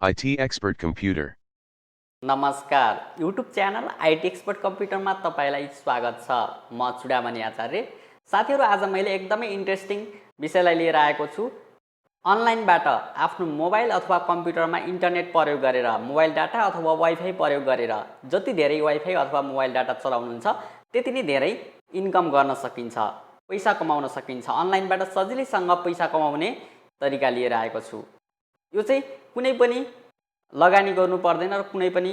IT Expert Computer. नमस्कार, YouTube channel IT expert कम्प्युटरमा तपाईलाई स्वागत छ। म चुडामनी आचार्य। साथीहरु, आज मैले एकदमै इन्ट्रेस्टिङ विषयलाई लिएर आएको छु। अनलाइनबाट आफ्नो मोबाइल अथवा कम्प्युटरमा इन्टरनेट प्रयोग गरेर, मोबाइल डाटा अथवा वाइफाई प्रयोग गरेर जति धेरै वाइफाई अथवा मोबाइल डाटा चलाउनुहुन्छ त्यति नै धेरै इन्कम गर्न सकिन्छ, पैसा कमाउन सकिन्छ। अनलाइनबाट सजिलैसँग पैसा कमाउने तरिका लिएर आएको छु। यो चाहिँ कुनै पनि लगानी गर्नु पर्दैन र कुनै पनि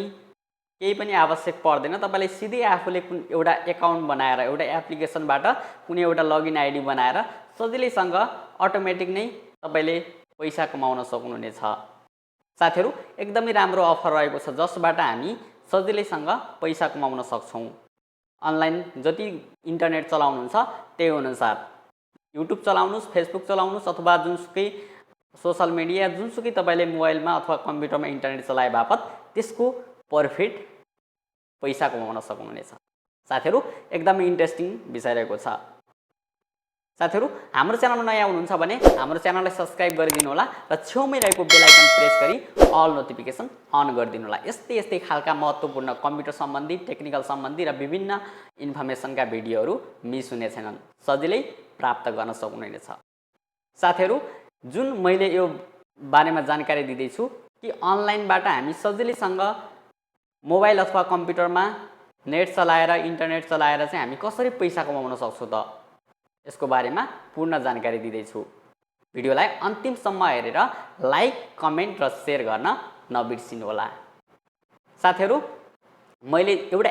केही पनि आवश्यक पर्दैन। तपाईले सिधै आफूले एउटा एकाउन्ट बनाएर, एउटा एप्लिकेसनबाट कुनै एउटा लगइन आइडी बनाएर सजिलैसँग अटोमेटिक नै तपाईले पैसा कमाउन सक्नुहुनेछ। साथीहरु, एकदमै राम्रो अफर रहेको छ जसबाट हामी सजिलैसँग पैसा कमाउन सक्छौं। अनलाइन जति इन्टरनेट चलाउनुहुन्छ त्यही अनुसार युट्युब चलाउनुस्, फेसबुक चलाउनुस् अथवा जुनसुकै सोशल मिडिया जुनसुकै तपाईले मोबाइलमा अथवा कम्प्युटरमा इन्टरनेट चलाए बापत त्यसको प्रफिट पैसा कमाउन सक्नुहुनेछ। साथीहरु, एकदमै इन्ट्रेस्टिङ विषय रहेको छ। साथीहरु, हाम्रो च्यानलमा नयाँ हुनुहुन्छ भने हाम्रो च्यानललाई सब्स्क्राइब गरिदिनु होला र छेउमै रहेको बेल आइकन प्रेस गरी अल नोटिफिकेसन अन गरिदिनु होला। यस्तै खालका महत्त्वपूर्ण कम्प्युटर सम्बन्धी, टेक्निकल सम्बन्धी र विभिन्न इन्फर्मेसनका भिडियोहरू मिस हुने छैनन्, सजिलै प्राप्त गर्न सक्नुहुनेछ। साथीहरु, जुन मैले यो बारेमा जानकारी दिँदै छु कि अनलाइनबाट हामी सजिलैसँग मोबाइल अथवा कम्प्युटरमा नेट चलाएर, इन्टरनेट चलाएर चाहिँ हामी कसरी पैसा कमाउन सक्छौं त, यसको बारेमा पूर्ण जानकारी दिँदै छु। भिडियोलाई अन्तिमसम्म हेरेर लाइक, कमेन्ट र शेयर गर्न नबिर्सिनु होला। साथीहरु, मैले एउटा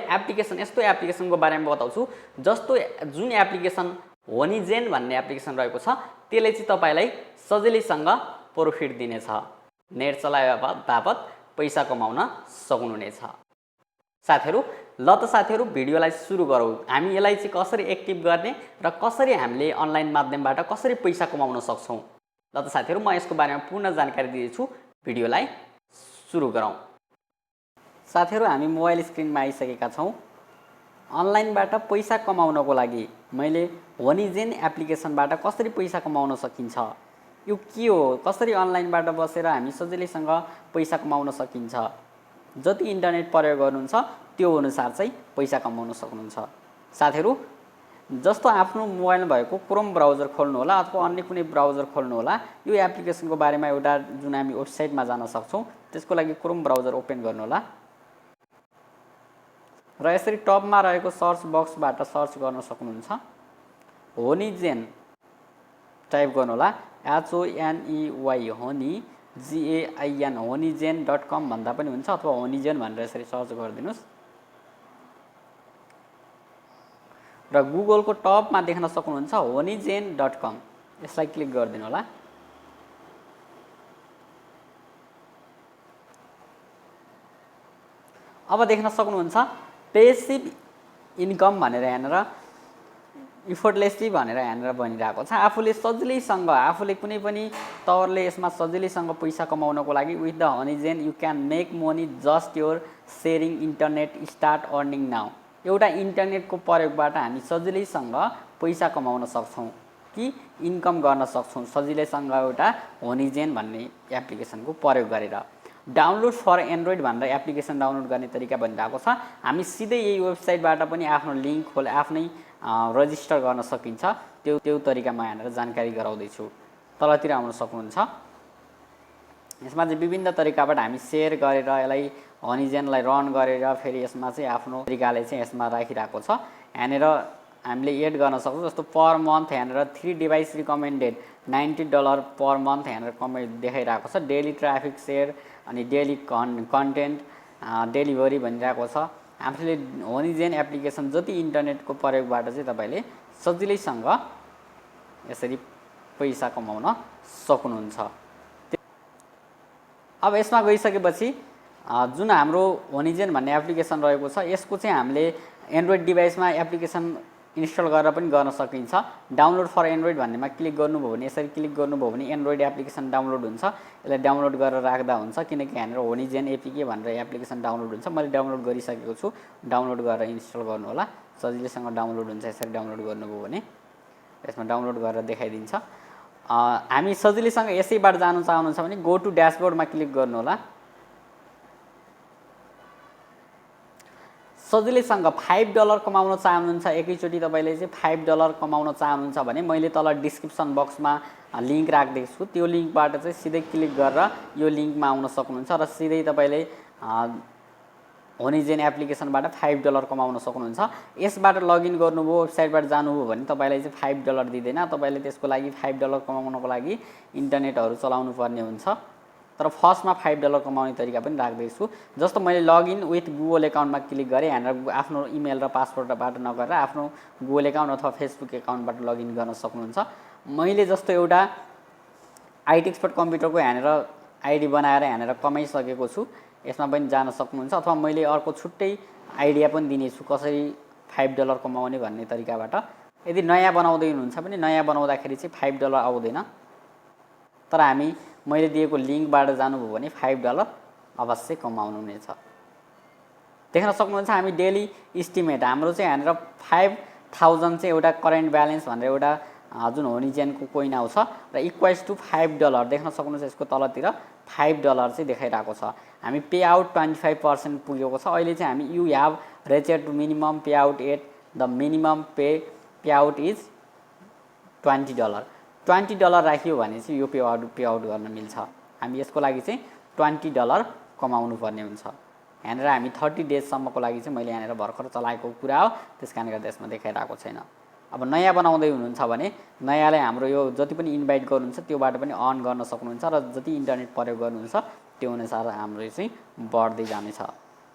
यस्तो एप्लिकेसनको बारेमा बताउँछु जुन एप्लिकेसन होनीजेन भन्ने एप्लिकेसन रहेको छ त्यसले चाहिँ तपाईलाई सजिलैसँग प्रफिट दिनेछ। नेट चलाए बापत पैसा कमाउन सक्नुहुनेछ। साथीहरु, ल त साथीहरु, भिडियोलाई सुरु गरौँ। हामी यसलाई चाहिँ कसरी एक्टिभ गर्ने र कसरी हामीले अनलाइन माध्यमबाट कसरी पैसा कमाउन सक्छौं। ल त साथीहरु, म यसको बारेमा पूर्ण जानकारी दिदैछु। भिडियोलाई सुरु गरौँ। साथीहरु, हामी मोबाइल स्क्रिनमा आइसकेका छौं। अनलाइनबाट पैसा कमाउनको लागि मैले होनीजेन एप्लिकेसनबाट कसरी पैसा कमाउन सकिन्छ, यो के हो, कसरी अनलाइनबाट बसेर हामी सजिलैसँग पैसा कमाउन सकिन्छ, जति इन्टरनेट प्रयोग गर्नुहुन्छ त्यो अनुसार चाहिँ पैसा कमाउन सक्नुहुन्छ। साथीहरु, जस्तो आफ्नो मोबाइलमा भएको क्रोम ब्राउजर खोल्नु होला अथवा अन्य कुनै ब्राउजर खोल्नु होला। यो एप्लिकेसनको बारेमा एउटा जुन हामी वेबसाइटमा जान सक्छौं त्यसको लागि क्रोम ब्राउजर ओपन गर्नु होला र यसरी टपमा रहेको सर्च बक्सबाट सर्च गर्न सक्नुहुन्छ। होनीजेन टाइप गर्नु होला, HONEY होनी GAIN honeygen.com भन्दा पनि हुन्छ अथवा होनीजेन भनेर यसरी सर्च गरिदिनुस् र गुगलको टपमा देख्न सक्नुहुन्छ honeygen.com, यसलाई क्लिक गरिदिनु होला। अब देख्न सक्नुहुन्छ पेसिभ इन्कम भनेर यहाँनिर इफोर्टलेसली भनेर यहाँनिर भनिरहेको छ। आफूले सजिलैसँग, आफूले कुनै पनि तवरले यसमा सजिलैसँग पैसा कमाउनको लागि with the Honeygain you can make money just your sharing internet start earning now. एउटा इन्टरनेटको प्रयोगबाट हामी सजिलैसँग पैसा कमाउन सक्छौं कि इन्कम गर्न सक्छौं सजिलैसँग एउटा होनीजेन भन्ने एप्लिकेसनको प्रयोग गरेर। डाउनलोड फर एन्ड्रोइड भनेर एप्लिकेसन डाउनलोड गर्ने तरिका भनिरहेको छ। हामी सिधै यही वेबसाइटबाट पनि आफ्नो लिङ्क खोले आफ्नै रजिस्टर गर्न सकिन्छ। त्यो तरिका म यहाँनिर जानकारी गराउँदै छु। तलतिर आउन सक्नुहुन्छ। यसमा चाहिँ विभिन्न तरिकाबाट हामी शेयर गरेर यसलाई होनीजेनलाई रन गरेर फेरि यसमा चाहिँ आफ्नो तरिकाले चाहिँ यसमा राखिरहेको छ। यहाँनिर हामीले एड गर्न सक्छौं। जस्तो पर मन्थ यहाँनिर 3 डिभाइस रिकमेन्डेड $90 पर मन्थ यहाँनिर कमेन्ट देखाइरहेको छ। डेली ट्राफिक शेयर अनि डेली कन्टेन्ट डेलिभरी भनिरहेको छ। आफूले होनीजेन एप्लिकेसन जति इन्टरनेटको प्रयोगबाट चाहिँ तपाईले सजिलैसँग यसरी पैसा कमाउन सक्नुहुन्छ। अब यसमा गइसकेपछि जुन हाम्रो होनीजेन भन्ने एप्लिकेसन रहेको छ यसको चाहिँ हामीले एन्ड्रोइड डिभाइसमा एप्लिकेसन इन्स्टल गरेर पनि गर्न सकिन्छ। डाउनलोड फर एन्ड्रोइड भन्नेमा क्लिक गर्नुभयो भने, यसरी क्लिक गर्नुभयो भने एन्ड्रोइड एप्लिकेसन डाउनलोड हुन्छ। यसलाई डाउनलोड गरेर राख्दा हुन्छ किनकि यहाँनिर होनीजेन एपीके भनेर एप्लिकेसन डाउनलोड हुन्छ। मैले डाउनलोड गरिसकेको छु। डाउनलोड गरेर इन्स्टल गर्नु होला। सजिलैसँग डाउनलोड हुन्छ। यसरी डाउनलोड गर्नुभयो भने यसमा डाउनलोड गरेर देखाइदिन्छ। हामी सजिलैसँग यसैबाट जानु चाहनुहुन्छ भने गो टु ड्याशबोर्डमा क्लिक गर्नु होला। सजिलैसँग $5 कमाउन चाहनुहुन्छ एकैचोटि तपाईले चाहिँ $5 कमाउन चाहनुहुन्छ भने मैले तल डिस्क्रिप्सन बक्समा लिंक राख्दिएको छु त्यो लिंकबाट चाहिँ सिधै क्लिक गरेर यो लिंकमा आउन सक्नुहुन्छ र सिधै तपाईले होनिजेन एप्लिकेसनबाट $5 कमाउन सक्नुहुन्छ। यसबाट लगइन गर्नुभयो वेबसाइटबाट जानुभयो भने तपाईलाई चाहिँ $5 दिदैन तपाईले त्यसको लागि $5 कमाउनको लागि इन्टरनेटहरु चलाउनु पर्ने हुन्छ। तर फर्स्टमा $5 कमाउने तरिका पनि राख्दै छु। जस्तो मैले लगइन विथ गुगल एकाउन्टमा क्लिक गरे यहाँनिर आफ्नो इमेल र पासवर्डबाट नगरेर आफ्नो गुगल एकाउन्ट अथवा फेसबुक एकाउन्टबाट लगइन गर्न सक्नुहुन्छ। मैले जस्तो एउटा आईटी एक्सपर्ट कम्प्युटरको यहाँनिर आईडी बनाएर यहाँनिर कमाइसकेको छु। यसमा पनि जान सक्नुहुन्छ अथवा मैले अर्को छुट्टै आइडिया पनि दिने छु कसरी $5 कमाउने भन्ने तरिकाबाट। यदि नयाँ बनाउँदै हुनुहुन्छ भने नयाँ बनाउँदाखेरि चाहिँ $5 आउँदैन। तर हामी मैले दिएको लिंकबाट जानुभयो भने $5 अवश्य कमाउनु हुनेछ। देख्न सक्नुहुन्छ हामी डेली एस्टिमेट हाम्रो चाहिँ यहाँनिर 5000 चाहिँ एउटा करेन्ट ब्यालेन्स भनेर एउटा जुन होनिजेनको कोइन आउँछ र इक्वल्स टु $5 देख्न सक्नुहुन्छ यसको तलतिर $5 चाहिँ देखाइरहेको छ। हामी पे आउट 25% पुगेको छ। अहिले चाहिँ हामी you have reached to minimum pay out at the minimum pay out is $20 $20 राखियो भने चाहिँ यो पे आउट गर्न मिल्छ। हामी यसको लागि चाहिँ $20 कमाउनु पर्ने हुन्छ। यहाँनिर हामी 30 डेजसम्मको लागि चाहिँ मैले यहाँनिर भर्खर चलाएको कुरा हो त्यसकारणले गर्दा यसमा देखाइरहेको छैन। अब नयाँ बनाउँदै हुनुहुन्छ भने नयाँलाई हाम्रो यो जति पनि इन्भाइट गर्नुहुन्छ त्योबाट पनि अन गर्न सक्नुहुन्छ र जति इन्टरनेट प्रयोग गर्नुहुन्छ त्यो अनुसार हाम्रो चाहिँ बढ्दै जानेछ।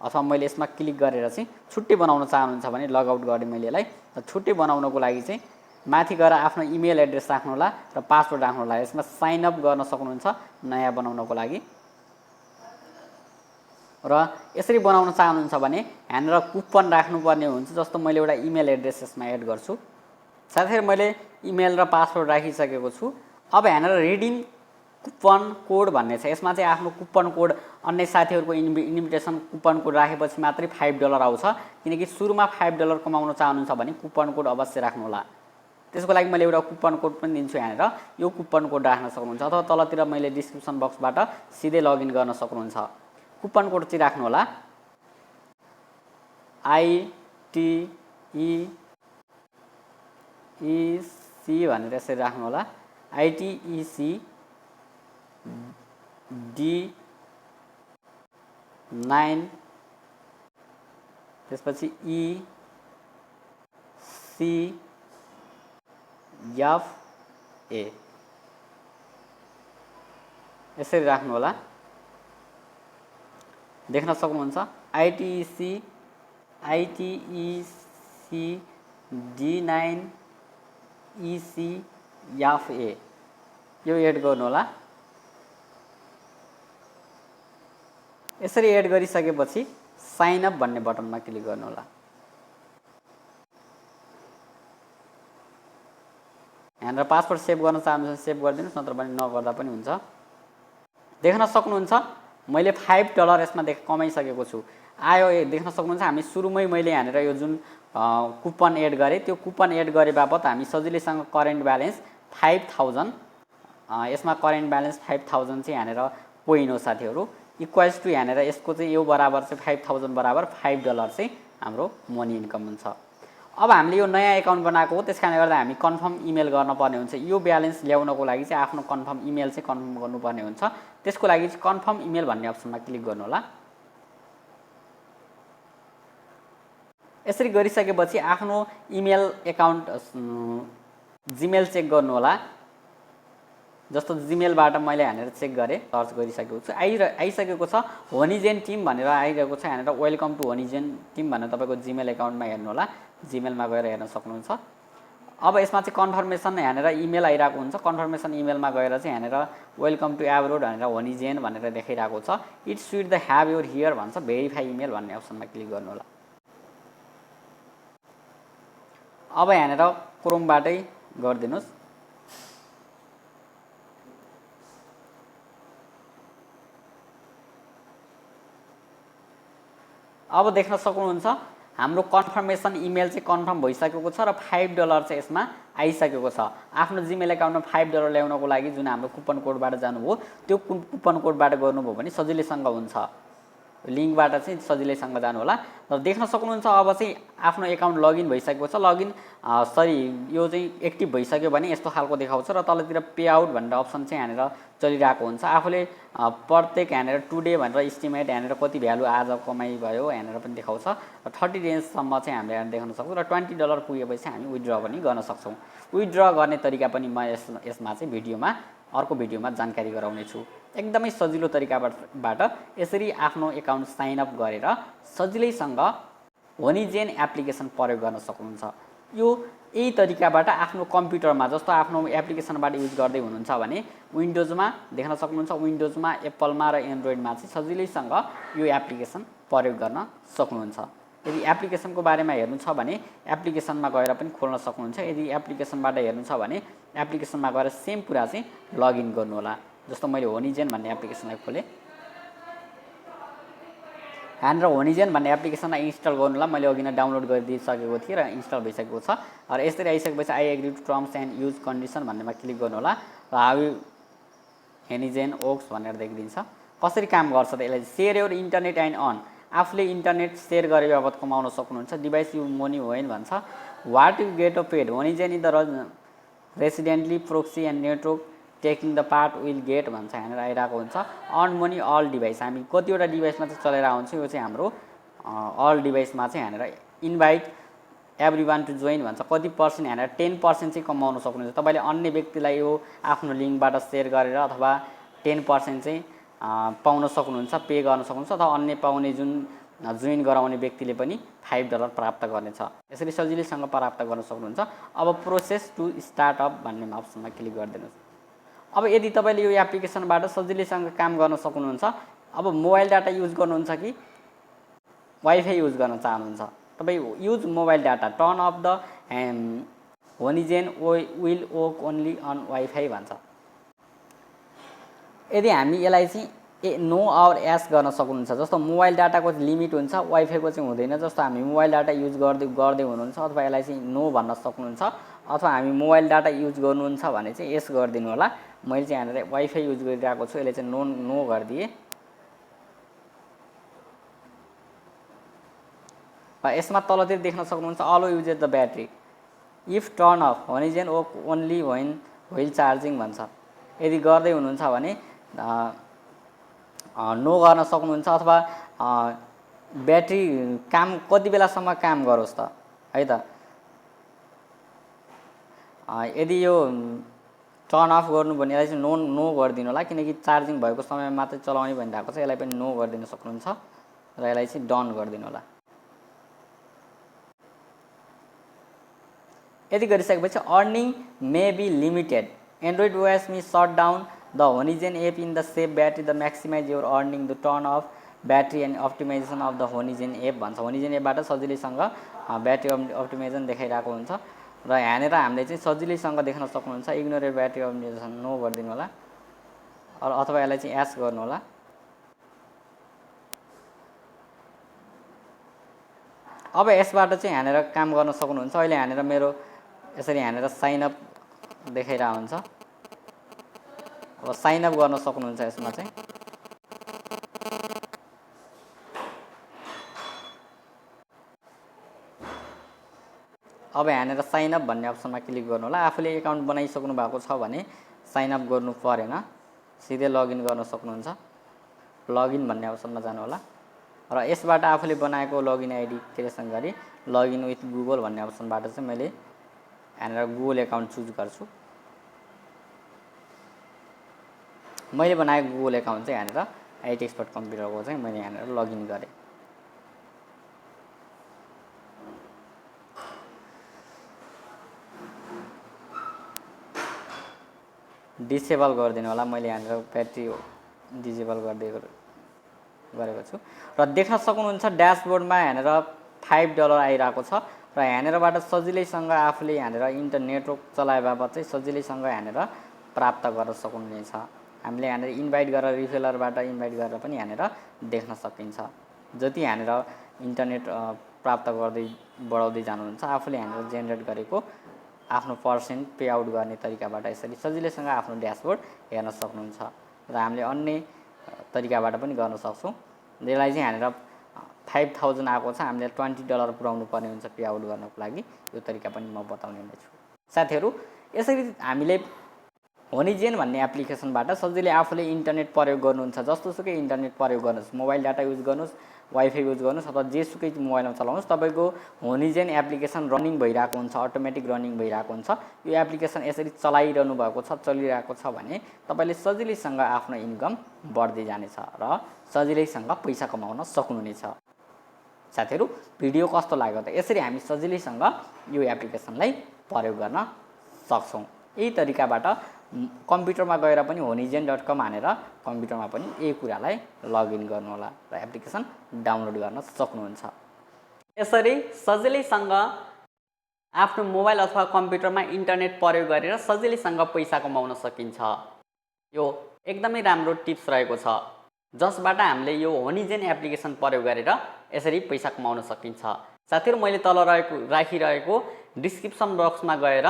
अथवा मैले यसमा क्लिक गरेर चाहिँ छुट्टै बनाउन चाहनुहुन्छ भने लगआउट गरेँ मैले यसलाई। छुट्टै बनाउनको लागि चाहिँ माथि गएर आफ्नो इमेल एड्रेस राख्नुहोला र पासवर्ड राख्नुहोला। यसमा साइन अप गर्न सक्नुहुन्छ नयाँ बनाउनको लागि। र यसरी बनाउन चाहनुहुन्छ भने यहाँनिर कुपन राख्नुपर्ने हुन्छ। जस्तो मैले एउटा इमेल एड्रेस यसमा एड गर्छु। साथै मैले इमेल र पासवर्ड राखिसकेको छु। अब यहाँनिर रिडिङ कुपन कोड भन्ने छ। यसमा चाहिँ आफ्नो कुपन कोड अन्य साथीहरुको इन्भिटेसन कुपन कोड राखेपछि मात्रै $5 आउँछ। किनकि सुरुमा $5 कमाउन चाहनुहुन्छ भने कुपन कोड अवश्य राख्नु होला। त्यसको लागि मैले एउटा कुपन कोड पनि दिन्छु यहाँनिर यो कुपन कोड राख्न सक्नुहुन्छ अथवा तलतिर मैले डिस्क्रिप्सन बक्सबाट सिधै लगइन गर्न सक्नुहुन्छ। कुपन कोड चाहिँ राख्नु होला ITEC भनेर यसरी राख्नु होला ITEC D9 त्यसपछि ECFA यसरी राख्नु होला। देख्न सक्नुहुन्छ ITEC D9 ECFA यो एड गर्नु होला। यसरी एड गरिसकेपछि साइन अप भन्ने बटनमा क्लिक गर्नु होला। यहाँनिर पासवर्ड सेभ गर्न चाहनुहुन्छ सेभ गरिदिनुस् नत्र भने नगर्दा पनि हुन्छ। देख्न सक्नुहुन्छ मैले $5 यसमा कमाइसकेको छु। आयो देख्न सक्नुहुन्छ हामी सुरुमै मैले यहाँनिर यो जुन कुपन एड गरे त्यो कुपन एड गरे बापत हामी सजिलैसँग करेन्ट ब्यालेन्स 5000 यसमा करेन्ट ब्यालेन्स 5000 चाहिँ यहाँनिर कोइन हो साथीहरु इक्वल्स टु यहाँनिर यसको चाहिँ यो बराबर चाहिँ 5000 बराबर $5 चाहिँ हाम्रो मनी इन्कम हुन्छ। अब हामीले यो नयाँ एकाउन्ट बनाएको हो त्यसकारणले गर्दा हामी कन्फर्म इमेल गर्न पर्ने हुन्छ। यो ब्यालेन्स ल्याउनको लागि चाहिँ आफ्नो कन्फर्म इमेल चाहिँ कन्फर्म गर्नुपर्ने हुन्छ। त्यसको लागि चाहिँ कन्फर्म इमेल भन्ने अप्सनमा क्लिक गर्नु होला। यसरी गरिसकेपछि आफ्नो इमेल एकाउन्ट जीमेल चेक गर्नु होला। जस्तो जीमेलबाट मैले यहाँनिर चेक गरे सर्च गरिसकेको छु आइसकेको छ होनिजेन टिम भनेर आइरहेको छ। यहाँनिर वेलकम टु होनिजेन टिम भनेर तपाईको जीमेल एकाउन्टमा हेर्नु होला। जीमेलमा गएर हेर्न सक्नुहुन्छ। अब यसमा चाहिँ कन्फर्मेसन यहाँनिर इमेल आइरहेको हुन्छ। कन्फर्मेसन इमेलमा गएर चाहिँ यहाँनिर वेलकम टु एब्रोड भनेर होनिजेन भनेर देखाइरहेको छ। It should the have your here भन्छ भेरिफाई इमेल भन्ने अप्सनमा क्लिक गर्नु होला। अब यहाँनिर क्रोमबाटै गरिदिनुस्। अब देख्न सक्नुहुन्छ हाम्रो कन्फर्मेसन इमेल चाहिँ कन्फर्म भइसकेको छ र $5 चाहिँ यसमा आइसकेको छ। आफ्नो जीमेल एकाउन्टमा $5 ल्याउनको लागि जुन हाम्रो कुपन कोडबाट जानुभयो त्यो कुपन कोडबाट गर्नुभयो भने सजिलैसँग हुन्छ। लिङ्कबाट चाहिँ सजिलैसँग जानु होला र देख्न सक्नुहुन्छ अब चाहिँ आफ्नो एकाउन्ट लगइन भइसकेको छ। लगइन यो चाहिँ एक्टिभ भइसक्यो भने यस्तो खालको देखाउँछ र तलतिर पे आउट भनेर अप्सन चाहिँ यहाँनिर चलिरहेको हुन्छ। आफूले प्रत्येक यहाँनिर टुडे भनेर इस्टिमेट यहाँनिर कति भ्यालु आज कमाइ भयो यहाँनिर पनि देखाउँछ र 30 डेजसम्म चाहिँ हामीले यहाँ देख्न सक्छौँ र $20 पुगेपछि हामी विथड्र पनि गर्न सक्छौँ। विथड्र गर्ने तरिका पनि म यसमा चाहिँ अर्को भिडियोमा जानकारी गराउने छु। एकदमै सजिलो तरिकाबाट यसरी आफ्नो एकाउन्ट साइन अप गरेर सजिलैसँग होनिजेन एप्लिकेसन प्रयोग गर्न सक्नुहुन्छ। यही तरिकाबाट आफ्नो कम्प्युटरमा जस्तो आफ्नो एप्लिकेसनबाट युज गर्दै हुनुहुन्छ भने विन्डोजमा देख्न सक्नुहुन्छ, विन्डोजमा, एप्पलमा र एन्ड्रोइडमा चाहिँ सजिलैसँग यो एप्लिकेसन प्रयोग गर्न सक्नुहुन्छ। यदि एप्लिकेसनको बारेमा हेर्नु छ भने एप्लिकेसनमा गएर पनि खोल्न सक्नुहुन्छ। यदि एप्लिकेसनबाट हेर्नु छ भने एप्लिकेसनमा गएर सेम कुरा चाहिँ लगइन गर्नु होला। जस्तो मैले होनिजेन भन्ने एप्लिकेसनलाई खोलेँ, यहाँनिर होनिजेन भन्ने एप्लिकेसनलाई इन्स्टल गर्नु होला। मैले अघि नै डाउनलोड गरिदिइसकेको थिएँ र इन्स्टल भइसकेको छ र यसरी आइसकेपछि I agree to terms and use condition भन्नेमा क्लिक गर्नु होला र हाउ होनिजेन वर्क्स भनेर देखिदिन्छ। कसरी काम गर्छ त यसलाई share your internet and earn, आफूले इन्टरनेट सेयर गरे बापत कमाउन सक्नुहुन्छ। डिभाइस यु मनी होइन भन्छ। What you get a paid, Honeygain in the residentially proxy and network taking the part will get भन्छ, यहाँनिर आइरहेको हुन्छ। अर्न मनी अल डिभाइस, हामी कतिवटा डिभाइसमा चाहिँ चलाएर आउँछ, यो चाहिँ हाम्रो अल डिभाइसमा चाहिँ यहाँनिर invite everyone to join भन्छ। कति पर्सेन्ट यहाँनिर 10% चाहिँ कमाउन सक्नुहुन्छ। तपाईँले अन्य व्यक्तिलाई यो आफ्नो लिङ्कबाट सेयर गरेर अथवा 10% चाहिँ पाउन सक्नुहुन्छ, पे गर्न सक्नुहुन्छ अथवा अन्य पाउने जोइन गराउने व्यक्तिले पनि $5 प्राप्त गर्नेछ। यसरी सजिलैसँग प्राप्त गर्न सक्नुहुन्छ। अब प्रोसेस टु स्टार्ट अप भन्ने अप्सनमा क्लिक गरिदिनुहोस्। अब यदि तपाईँले यो एप्लिकेसनबाट सजिलैसँग काम गर्न सक्नुहुन्छ, अब मोबाइल डाटा युज गर्नुहुन्छ कि वाइफाई युज गर्न चाहनुहुन्छ, तपाईँ use mobile data, turn off the Honeygain will work only on WiFi भन्छ। यदि हामी यसलाई चाहिँ नो और एस गर्न सक्नुहुन्छ, जस्तो मोबाइल डाटाको लिमिट हुन्छ, वाइफाईको चाहिँ हुँदैन। जस्तो हामी मोबाइल डाटा युज गर्दै हुनुहुन्छ अथवा यसलाई चाहिँ नो भन्न सक्नुहुन्छ, अथवा हामी मोबाइल डाटा युज गर्नुहुन्छ भने चाहिँ यस गरिदिनु होला। मैले चाहिँ यहाँनिर वाइफाई युज गरिरहेको छु, यसले चाहिँ नो गरिदिएँ र यसमा तलतिर देख्न सक्नुहुन्छ also uses the battery if turn off Honeygain work only while charging भन्छ। यदि गर्दै हुनुहुन्छ भने नो गर्न सक्नुहुन्छ अथवा ब्याट्री काम कति बेलासम्म काम गरोस् त है त। यदि यो टर्न अफ गर्नु भने यसलाई चाहिँ नो गरिदिनु होला, किनकि चार्जिङ भएको समयमा मात्रै चलाउने भनिरहेको छ। यसलाई पनि नो गरिदिन सक्नुहुन्छ र यसलाई चाहिँ डन गरिदिनु होला। यदि गरिसकेपछि earning may be limited, Android OS may shut down the Honeygain app in the save battery the maximize your earning the turn off battery and optimization of the Honeygain app भन्छ। Honeygain एपबाट सजिलैसँग battery optimisation देखाइरहेको हुन्छ र यहाँनिर हामीले चाहिँ सजिलैसँग देख्न सक्नुहुन्छ इग्नोरेट ब्याट्री अप्टिमाइजेसन नो गरिदिनु होला अथवा यसलाई चाहिँ एस गर्नु होला। अब यसबाट चाहिँ यहाँनिर काम गर्न सक्नुहुन्छ। अहिले यहाँनिर मेरो यसरी यहाँनिर साइन अप देखाइरहेको हुन्छ। अब साइन अप गर्न सक्नुहुन्छ यसमा चाहिँ। अब यहाँनिर साइन अप भन्ने अप्सनमा क्लिक गर्नु होला। आफूले एकाउन्ट बनाइसक्नु भएको छ भने साइन अप गर्नु परेन, सिधै लगइन गर्न सक्नुहुन्छ। लगइन भन्ने अप्सनमा जानु होला र यसबाट आफूले बनाएको लगइन आइडी क्रिएसन गरी लगइन विथ गुगल भन्ने अप्सनबाट चाहिँ मैले यहाँनिर गुगल एकाउन्ट चुज गर्छु। मैले बनाएको गुगल एकाउन्ट चाहिँ यहाँनिर आइटी एक्सपर्ट कम्प्युटरको चाहिँ मैले यहाँनिर लगइन गरेँ। डिसेबल गरिदिनु होला। मैले यहाँनिर ब्याट्री डिसेबल गरेको छु र देख्न सक्नुहुन्छ ड्यासबोर्डमा यहाँनिर $5 आइरहेको छ र यहाँनिरबाट सजिलैसँग आफूले यहाँनिर इन्टरनेटवर्क चलाए बापत चाहिँ सजिलैसँग यहाँनिर प्राप्त गर्न सक्नुहुनेछ। हामीले यहाँनिर इन्भाइट गरेर रिफेलरबाट इन्भाइट गरेर पनि यहाँनिर देख्न सकिन्छ। जति यहाँनिर इन्टरनेट प्राप्त गर्दै बढाउँदै जानुहुन्छ आफूले यहाँनिर जेनेरेट गरेको आफ्नो पर्सेन्ट पे आउट गर्ने तरिकाबाट यसरी सजिलैसँग आफ्नो ड्यासबोर्ड हेर्न सक्नुहुन्छ र हामीले अन्य तरिकाबाट पनि गर्न सक्छौँ। यसलाई चाहिँ हानेर 5000 आएको छ, हामीले $20 पुर्याउनु पर्ने हुन्छ पे आउट गर्नको लागि। यो तरिका पनि म बताउने नै छु। साथीहरू, यसरी हामीले होनिजेन भन्ने एप्लिकेसनबाट सजिलै आफूले इन्टरनेट प्रयोग गर्नुहुन्छ, जस्तोसुकै इन्टरनेट प्रयोग गर्नुहोस्, मोबाइल डाटा युज गर्नुहोस्, वाइफाई युज गर्नुहोस् अथवा जेसुकै मोबाइलमा चलाउनुहोस्, तपाईँको होनिजेन एप्लिकेसन रनिङ भइरहेको हुन्छ, अटोमेटिक रनिङ भइरहेको हुन्छ। यो एप्लिकेसन यसरी चलाइरहनु भएको छ, चलिरहेको छ भने तपाईँले सजिलैसँग आफ्नो इन्कम बढ्दै जानेछ र सजिलैसँग पैसा कमाउन सक्नुहुनेछ। साथीहरू, भिडियो कस्तो लाग्यो त? यसरी हामी सजिलैसँग यो एप्लिकेसनलाई प्रयोग गर्न सक्छौँ। यही तरिकाबाट कम्प्युटरमा गएर पनि honeygain.com हानेर कम्प्युटरमा पनि यही कुरालाई लगइन गर्नुहोला र एप्लिकेसन डाउनलोड गर्न सक्नुहुन्छ। यसरी सजिलैसँग आफ्नो मोबाइल अथवा कम्प्युटरमा इन्टरनेट प्रयोग गरेर सजिलैसँग पैसा कमाउन सकिन्छ। यो एकदमै राम्रो टिप्स रहेको छ, जसबाट हामीले यो होनिजेन एप्लिकेसन प्रयोग गरेर यसरी पैसा कमाउन सकिन्छ। साथीहरू, मैले तल राखिरहेको डिस्क्रिप्सन बक्समा गएर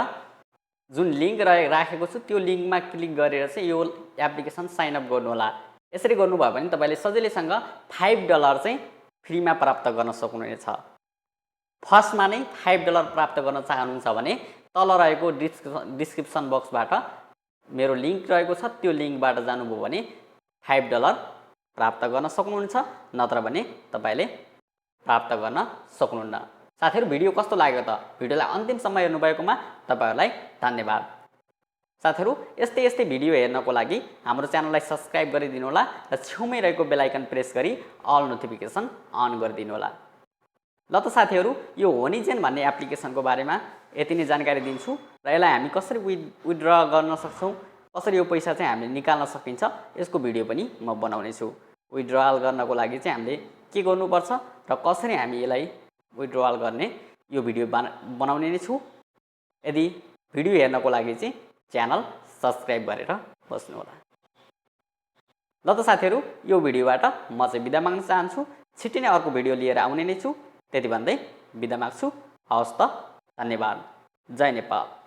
जुन लिङ्क राखेको छु त्यो लिङ्कमा क्लिक गरेर चाहिँ यो एप्लिकेसन साइन अप गर्नुहोला। यसरी गर्नुभयो भने तपाईँले सजिलैसँग $5 चाहिँ फ्रीमा प्राप्त गर्न सक्नुहुनेछ। फर्स्टमा नै $5 प्राप्त गर्न चाहनुहुन्छ भने तल रहेको डिस्क्रिप्सन बक्सबाट मेरो लिङ्क रहेको छ, त्यो लिङ्कबाट जानुभयो भने $5 प्राप्त गर्न सक्नुहुन्छ, नत्र भने तपाईँले प्राप्त गर्न सक्नुहुन्न। साथीहरू, भिडियो कस्तो लाग्यो त? भिडियोलाई अन्तिमसम्म हेर्नुभएकोमा तपाईँहरूलाई धन्यवाद। साथीहरू, यस्तै भिडियो हेर्नको लागि हाम्रो च्यानललाई सब्सक्राइब गरिदिनु होला र छेउमै रहेको बेल आइकन प्रेस गरी अल नोटिफिकेसन अन गरिदिनु होला। ल त साथीहरू, यो होनिजेन भन्ने एप्लिकेसनको बारेमा यति नै जानकारी दिन्छु र यसलाई हामी कसरी विथड्र गर्न सक्छौँ, कसरी यो पैसा चाहिँ हामीले निकाल्न सकिन्छ, यसको भिडियो पनि म बनाउने छु। विथड्रल गर्नको लागि चाहिँ हामीले के गर्नुपर्छ र कसरी हामी यसलाई विथड्रल गर्ने यो भिडियो बनाउने नै छु। यदि भिडियो हेर्नको लागि चाहिँ च्यानल सब्सक्राइब गरेर बस्नु होला। ल त साथीहरू, यो भिडियोबाट म चाहिँ बिदा माग्न चाहन्छु। छिट्टै नै अर्को भिडियो लिएर आउने नै छु। त्यति भन्दै बिदा माग्छु। हवस् त, धन्यवाद। जय नेपाल।